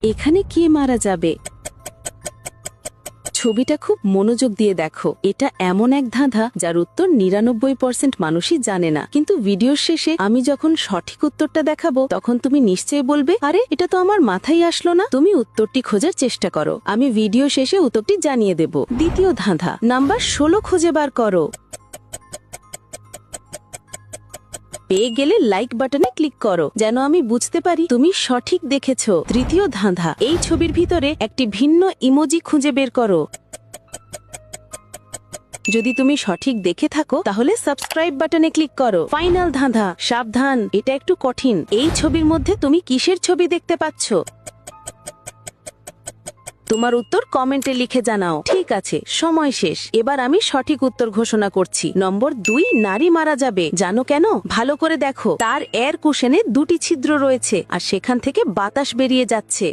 এখানে কে মারা যাবে? ছবিটা খুব মনোযোগ দিয়ে দেখো। এটা এমন এক ধাঁধা যার উত্তর ৯৯% মানুষই জানে না, কিন্তু ভিডিওর শেষে আমি যখন সঠিক উত্তরটা দেখাবো তখন তুমি নিশ্চয়ই বলবে, আরে এটা তো আমার মাথায় আসলো না। তুমি উত্তরটি খোঁজার চেষ্টা করো, আমি ভিডিও শেষে উত্তরটি জানিয়ে দেব। দ্বিতীয় ধাঁধা, নাম্বার ১৬ খুঁজে বার করো। পেয়ে গেলে লাইক বাটনে ক্লিক করো, যেন আমি বুঝতে পারি তুমি সঠিক দেখেছো। তৃতীয় ধাঁধা, এই ছবির ভিতরে একটি ভিন্ন ইমোজি খুঁজে বের করো। যদি তুমি সঠিক দেখে থাকো তাহলে সাবস্ক্রাইব বাটনে ক্লিক করো। ফাইনাল ধাঁধা, সাবধান, এটা একটু কঠিন। এই ছবির মধ্যে তুমি কিসের ছবি দেখতে পাচ্ছ? তোমার উত্তর কমেন্টে লিখে জানাও। ঠিক আছে, সময় শেষ। এবার আমি সঠিক উত্তর ঘোষণা করছি। নম্বর ২, নারী মারা যাবে। জানো কেন? ভালো করে দেখো, তার এয়ার কুশনে ২টি ছিদ্র রয়েছে আর সেখান থেকে বাতাস বেরিয়ে যাচ্ছে।